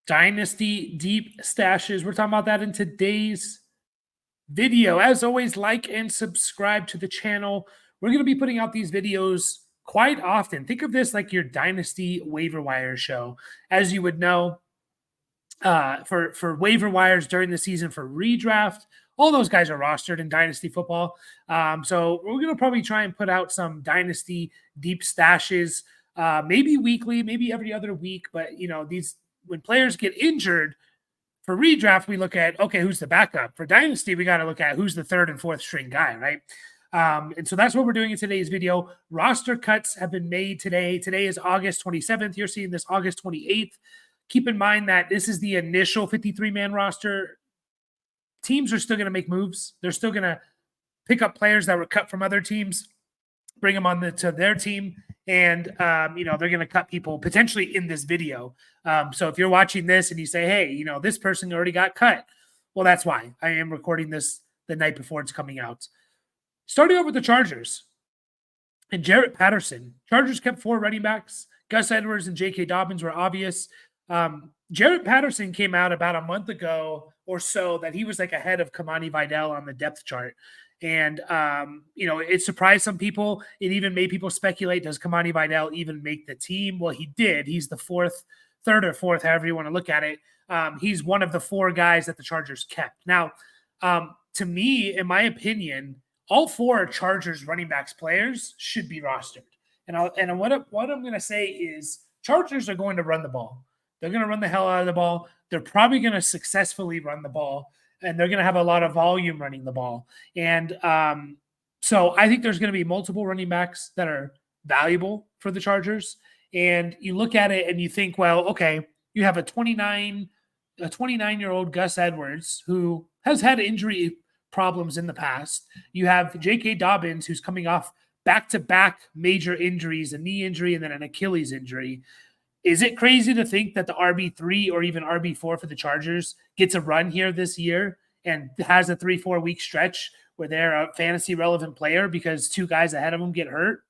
Dynasty deep stashes. We're talking about that in today's video. As always, like and subscribe to the channel. We're going to be putting out these videos quite often. Think of this like your Dynasty waiver wire show. As you would know, for waiver wires during the season for redraft, all those guys are rostered in Dynasty football. So we're going to probably try and put out some Dynasty deep stashes, maybe weekly, maybe every other week. But, when players get injured for redraft, we look at, okay, who's the backup? For Dynasty, we got to look at who's the third and fourth string guy, right? And so that's what we're doing in today's video. Roster cuts have been made today. Today is August 27th. You're seeing this August 28th. Keep in mind that this is the initial 53-man roster. Teams are still going to make moves. They're still going to pick up players that were cut from other teams, bring them on to their team, and they're going to cut people potentially in this video. So if you're watching this and you say, hey, this person already got cut, well, that's why. I am recording this the night before it's coming out. Starting over with the Chargers and Jarrett Patterson. Chargers kept 4 running backs. Gus Edwards and J.K. Dobbins were obvious. Jarrett Patterson came out about a month ago or so that he was like ahead of Kamani Vidal on the depth chart. And, it surprised some people. It even made people speculate, does Kamani Vidal even make the team? Well, he did. He's the third or fourth, however you want to look at it. He's one of the 4 guys that the Chargers kept. Now, to me, in my opinion, all 4 Chargers running backs players should be rostered. And what I'm going to say is Chargers are going to run the ball. They're going to run the hell out of the ball. They're probably going to successfully run the ball, and they're going to have a lot of volume running the ball. And so I think there's going to be multiple running backs that are valuable for the Chargers. And you look at it and you think, well, okay, you have a 29-year-old Gus Edwards who has had injury problems in the past. You have J.K. Dobbins, who's coming off back-to-back major injuries, a knee injury and then an Achilles injury. Is it crazy to think that the RB3 or even RB4 for the Chargers gets a run here this year and has a 3-4 week stretch where they're a fantasy relevant player because 2 guys ahead of them get hurt?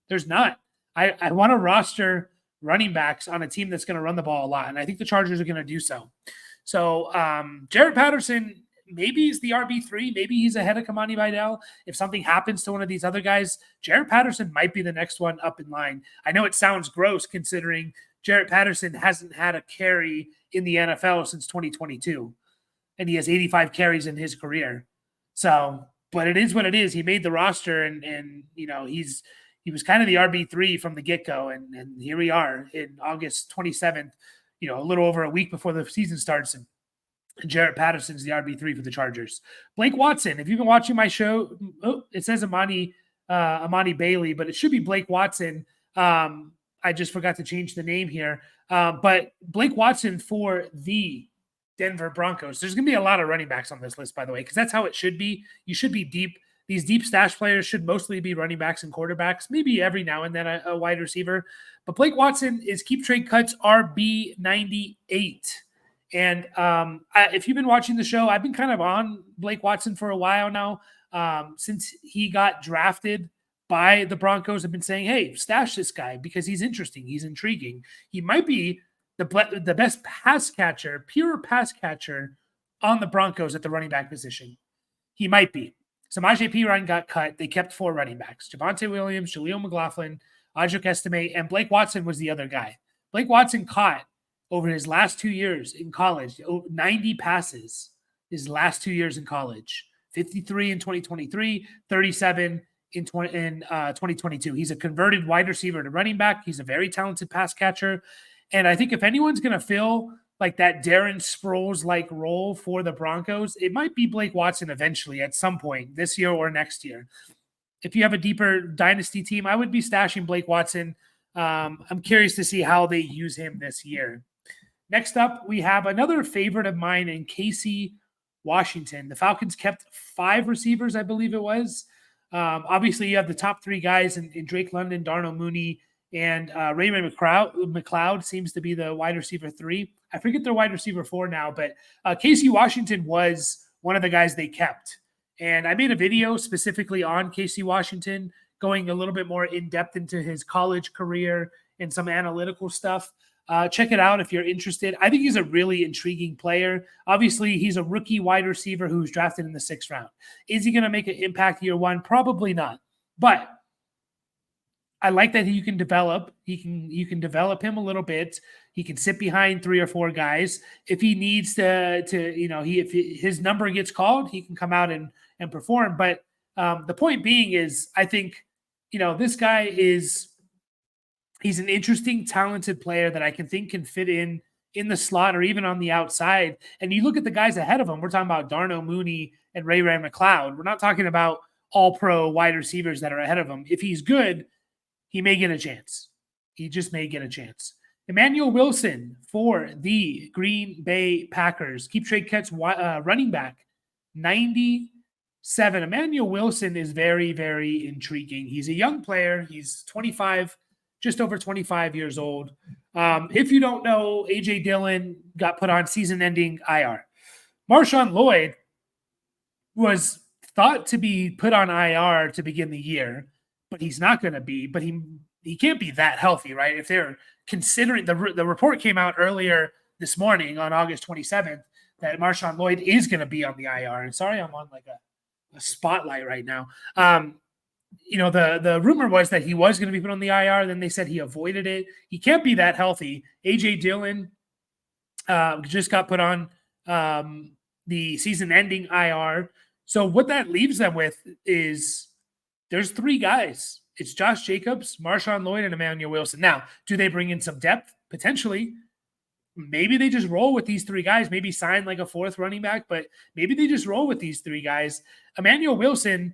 There's not. I want to roster running backs on a team that's going to run the ball a lot, and I think the Chargers are going to do so. So Jarrett Patterson, maybe he's the RB3. Maybe he's ahead of Kamani Vidal. If something happens to one of these other guys, Jarrett Patterson might be the next one up in line. I know it sounds gross considering Jarrett Patterson hasn't had a carry in the NFL since 2022, and he has 85 carries in his career. So, but it is what it is. He made the roster, and he was kind of the RB3 from the get-go, and here we are in August 27th, a little over a week before the season starts, and Jarrett Patterson's the RB3 for the Chargers. Blake Watson, if you've been watching my show, it says Amari Bailey, but it should be Blake Watson. I just forgot to change the name here. But Blake Watson for the Denver Broncos. There's going to be a lot of running backs on this list, by the way, because that's how it should be. You should be deep. These deep stash players should mostly be running backs and quarterbacks, maybe every now and then a wide receiver. But Blake Watson is Keep Trade Cuts RB98. And if you've been watching the show, I've been kind of on Blake Watson for a while now. Since he got drafted by the Broncos, I've been saying, hey, stash this guy because he's interesting. He's intriguing. He might be the best pure pass catcher on the Broncos at the running back position. He might be. Samaje Perine got cut. They kept 4 running backs: Javonte Williams, Jaleel McLaughlin, Audric Estime, and Blake Watson was the other guy. Blake Watson caught over his last 2 years in college 90 passes his last 2 years in college. 53 in 2023, 37 in 2022. He's a converted wide receiver to running back. He's a very talented pass catcher. And I think if anyone's going to fill like that Darren Sproles-like role for the Broncos, it might be Blake Watson eventually at some point this year or next year. If you have a deeper dynasty team, I would be stashing Blake Watson. I'm curious to see how they use him this year. Next up, we have another favorite of mine in Casey Washington. The Falcons kept 5 receivers, I believe it was. Obviously, you have the top 3 guys in Drake London, Darnell Mooney, and Raymond McLeod seems to be the wide receiver 3. I forget their wide receiver 4 now, but Casey Washington was one of the guys they kept. And I made a video specifically on Casey Washington, going a little bit more in depth into his college career and some analytical stuff. Check it out if you're interested. I think he's a really intriguing player. Obviously, he's a rookie wide receiver who's drafted in the 6th round. Is he going to make an impact year 1? Probably not. But I like that you can develop. You can develop him a little bit. He can sit behind 3 or 4 guys. If he needs to if his number gets called, he can come out and perform. But the point being is, I think, this guy he's an interesting, talented player that I can fit in the slot or even on the outside. And you look at the guys ahead of him. We're talking about Darnell Mooney and Ray McLeod. We're not talking about all-pro wide receivers that are ahead of him. If he's good, he may get a chance. He just may get a chance. Emanuel Wilson for the Green Bay Packers. Keep trade cuts running back, 97. Emanuel Wilson is very, very intriguing. He's a young player. He's 25, just over 25 years old. If you don't know, A.J. Dillon got put on season-ending IR. Rashaan Lloyd was thought to be put on IR to begin the year, but he's not going to be. But he can't be that healthy, right? If they're considering the report came out earlier this morning on August 27th that Rashaan Lloyd is going to be on the IR. And sorry, I'm on like a spotlight right now. The rumor was that he was going to be put on the IR. Then they said he avoided it. He can't be that healthy. A.J. Dillon just got put on the season-ending IR. So what that leaves them with is there's 3 guys. It's Josh Jacobs, Rashaan Lloyd, and Emanuel Wilson. Now, do they bring in some depth? Potentially. Maybe they just roll with these 3 guys, maybe sign like a 4th running back, but maybe they just roll with these 3 guys. Emanuel Wilson,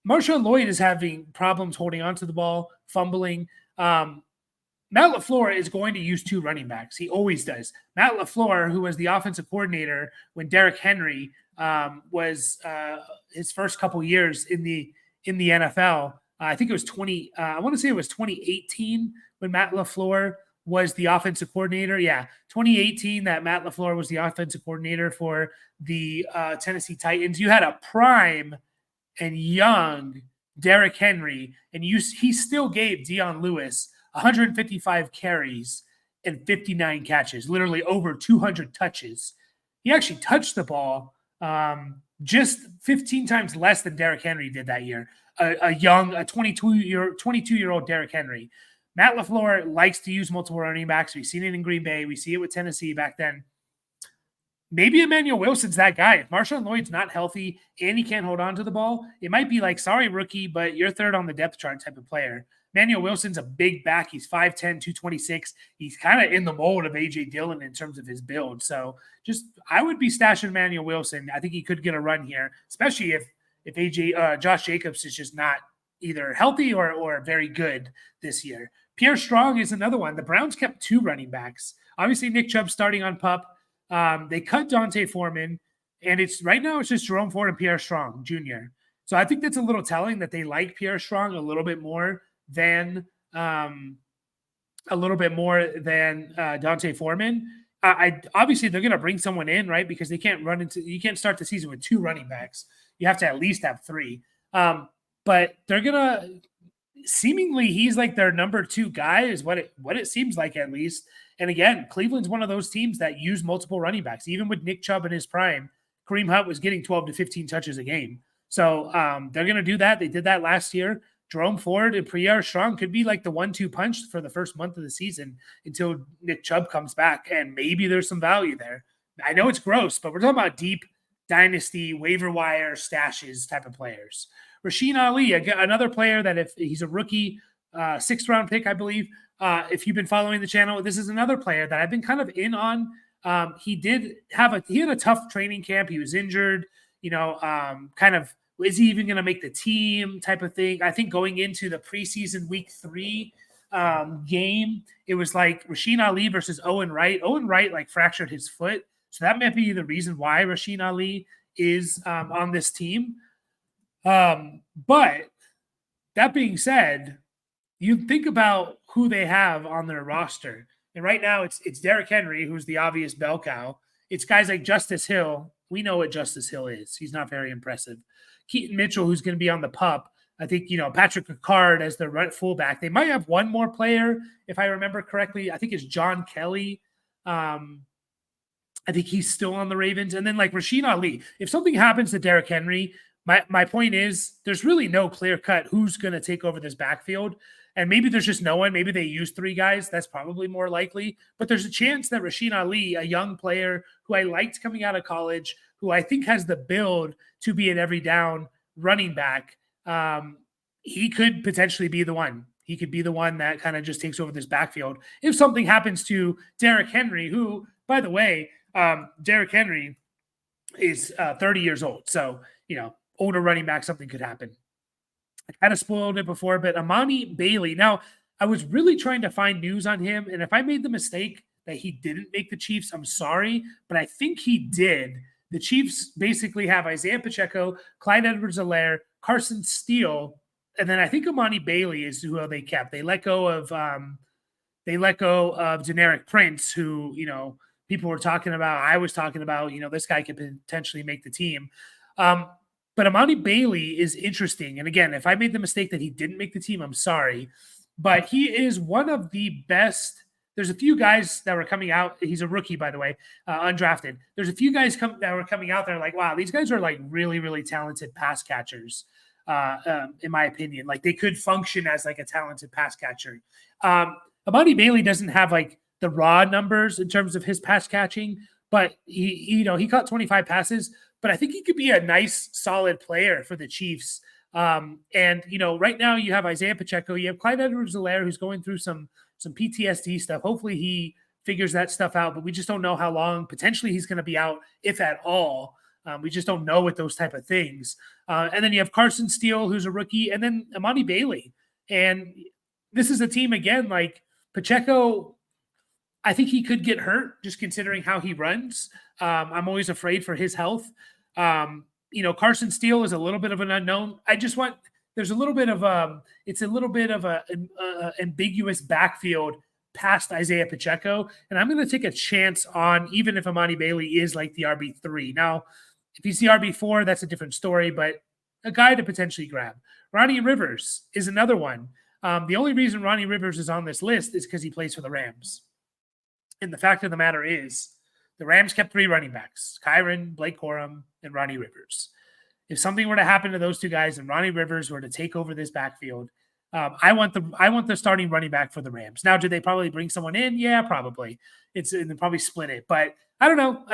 Rashaan Lloyd is having problems holding onto the ball, fumbling. Matt LaFleur is going to use 2 running backs. He always does. Matt LaFleur, who was the offensive coordinator when Derrick Henry was his first couple years in the NFL. I think it was 2018 when Matt LaFleur was the offensive coordinator. Yeah, 2018 that Matt LaFleur was the offensive coordinator for the Tennessee Titans. You had a prime and young Derrick Henry, and he still gave Dion Lewis 155 carries and 59 catches, literally over 200 touches. He actually touched the ball just 15 times less than Derrick Henry did that year. A 22-year-old Derrick Henry. Matt LaFleur likes to use multiple running backs. We've seen it in Green Bay. We see it with Tennessee back then. Maybe Emanuel Wilson's that guy. If Rashaan Lloyd's not healthy and he can't hold on to the ball, it might be like, sorry, rookie, but you're 3rd on the depth chart type of player. Emanuel Wilson's a big back. He's 5'10", 226. He's kind of in the mold of A.J. Dillon in terms of his build. So I would be stashing Emanuel Wilson. I think he could get a run here, especially if Josh Jacobs is just not either healthy or very good this year. Pierre Strong is another one. The Browns kept 2 running backs. Obviously, Nick Chubb starting on PUP. They cut Dante Foreman, and right now it's just Jerome Ford and Pierre Strong Jr. So I think that's a little telling that they like Pierre Strong a little bit more than Dante Foreman. Obviously they're going to bring someone in, right? Because you can't start the season with 2 running backs. You have to at least have 3. But they're going to seemingly he's like their number 2 guy is what it seems like, at least. And again, Cleveland's one of those teams that use multiple running backs. Even with Nick Chubb in his prime, Kareem Hunt was getting 12 to 15 touches a game. So they're going to do that. They did that last year. Jerome Ford and Pierre Strong could be like the 1-2 punch for the first month of the season until Nick Chubb comes back, and maybe there's some value there. I know it's gross, but we're talking about deep dynasty, waiver wire stashes type of players. Rashaan Ali, another player that if he's a rookie, 6th round pick, I believe. If you've been following the channel, this is another player that I've been kind of in on. He had a tough training camp. He was injured, kind of, is he even going to make the team type of thing? I think going into the preseason week 3 game, it was like Rashaan Ali versus Owen Wright. Owen Wright fractured his foot. So that might be the reason why Rashaan Ali is on this team. But that being said, you think about who they have on their roster. And right now it's Derrick Henry, who's the obvious bell cow. It's guys like Justice Hill. We know what Justice Hill is. He's not very impressive. Keaton Mitchell, who's going to be on the PUP. I think, Patrick Ricard as the right fullback. They might have one more player, if I remember correctly. I think it's John Kelly. I think he's still on the Ravens. And then like Rashaan Ali. If something happens to Derrick Henry, my point is there's really no clear cut who's going to take over this backfield. And maybe there's just no one. Maybe they use 3 guys. That's probably more likely. But there's a chance that Rashaan Ali, a young player who I liked coming out of college, who I think has the build to be an every down running back, he could potentially be the one. He could be the one that kind of just takes over this backfield. If something happens to Derrick Henry, who, by the way, Derrick Henry is 30 years old. So, older running back, something could happen. I kind of spoiled it before, but Amari Bailey. Now, I was really trying to find news on him. And if I made the mistake that he didn't make the Chiefs, I'm sorry, but I think he did. The Chiefs basically have Isaiah Pacheco, Clyde Edwards-Helaire, Carson Steele, and then I think Amari Bailey is who they kept. They let go of Generic Prince, who, people were talking about. I was talking about, this guy could potentially make the team. But Amari Bailey is interesting. And again, if I made the mistake that he didn't make the team, I'm sorry. But he is one of the best. There's a few guys that were coming out. He's a rookie, by the way, undrafted. There's a few guys that were coming out there like, wow, these guys are like really, really talented pass catchers, in my opinion. Like they could function as like a talented pass catcher. Amari Bailey doesn't have like the raw numbers in terms of his pass catching, but he caught 25 passes. But I think he could be a nice, solid player for the Chiefs. And right now you have Isaiah Pacheco, you have Clyde Edwards-Helaire, who's going through some PTSD stuff. Hopefully he figures that stuff out, but we just don't know how long potentially he's going to be out, if at all. We just don't know with those type of things. And then you have Carson Steele, who's a rookie, and then Amari Bailey. And this is a team, again, like Pacheco, I think he could get hurt just considering how he runs. I'm always afraid for his health. Carson Steele is a little bit of an unknown. There's a little bit of it's a little bit of a ambiguous backfield past Isaiah Pacheco. And I'm going to take a chance on, even if Amari Bailey is like the RB3. Now, if he's the RB4, that's a different story, but a guy to potentially grab. Ronnie Rivers is another one. The only reason Ronnie Rivers is on this list is because he plays for the Rams. And the fact of the matter is, the Rams kept 3 running backs, Kyron, Blake Corum, and Ronnie Rivers. If something were to happen to those 2 guys and Ronnie Rivers were to take over this backfield, I want the starting running back for the Rams. Now, do they probably bring someone in? Yeah, probably. And they probably split it. But I don't know.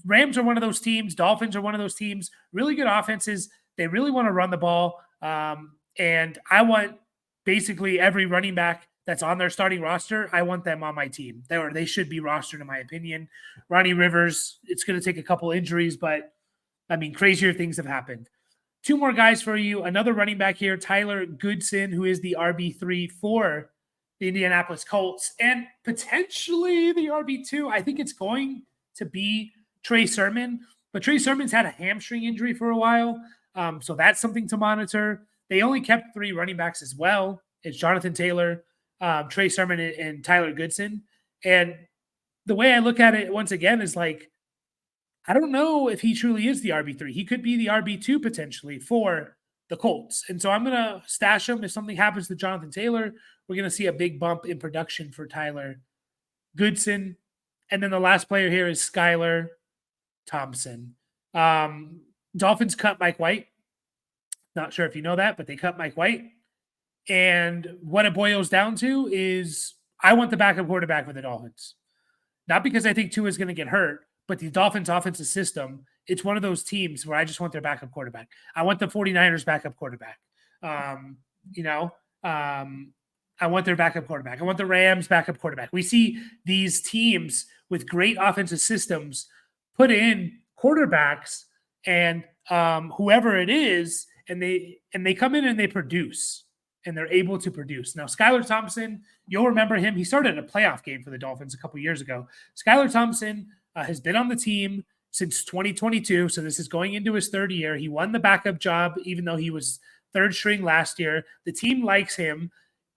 Rams are one of those teams. Dolphins are one of those teams. Really good offenses. They really want to run the ball. And I want basically every running back that's on their starting roster, I want them on my team. They should be rostered, in my opinion. Ronnie Rivers, it's going to take a couple injuries, but, crazier things have happened. 2 more guys for you. Another running back here, Tyler Goodson, who is the RB3 for the Indianapolis Colts, and potentially the RB2. I think it's going to be Trey Sermon, but Trey Sermon's had a hamstring injury for a while, so that's something to monitor. They only kept 3 running backs as well. It's Jonathan Taylor, Trey Sermon, and Tyler Goodson. And the way I look at it, once again, is like, I don't know if he truly is the RB3. He could be the RB2 potentially for the Colts. And so I'm going to stash him. If something happens to Jonathan Taylor, we're going to see a big bump in production for Tyler Goodson. And then the last player here is Skyler Thompson. Dolphins cut Mike White. Not sure if you know that, but they cut Mike White. And what it boils down to is I want the backup quarterback for the Dolphins. Not because I think Tua is going to get hurt, but the Dolphins offensive system, it's one of those teams where I just want their backup quarterback. I want the 49ers backup quarterback. I want their backup quarterback. I want the Rams backup quarterback. We see these teams with great offensive systems put in quarterbacks and whoever it is, and they come in and they produce. And they're able to produce. Now, Skyler Thompson, you'll remember him. He started a playoff game for the Dolphins a couple years ago. Skyler Thompson has been on the team since 2022, so this is going into his 3rd year. He won the backup job, even though he was 3rd string last year. The team likes him.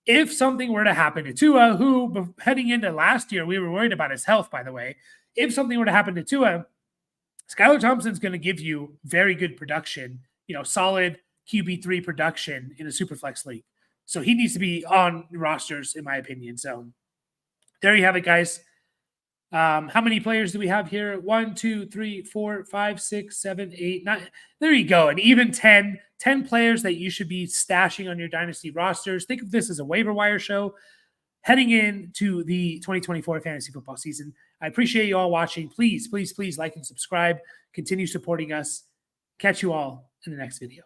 If something were to happen to Tua, who heading into last year, we were worried about his health, by the way. If something were to happen to Tua, Skyler Thompson's going to give you very good production, solid QB3 production in a Superflex league. So he needs to be on rosters, in my opinion. So there you have it, guys. How many players do we have here? 1, 2, 3, 4, 5, 6, 7, 8, 9. There you go. And even 10 players that you should be stashing on your Dynasty rosters. Think of this as a waiver wire show heading into the 2024 fantasy football season. I appreciate you all watching. Please, please, please like and subscribe. Continue supporting us. Catch you all in the next video.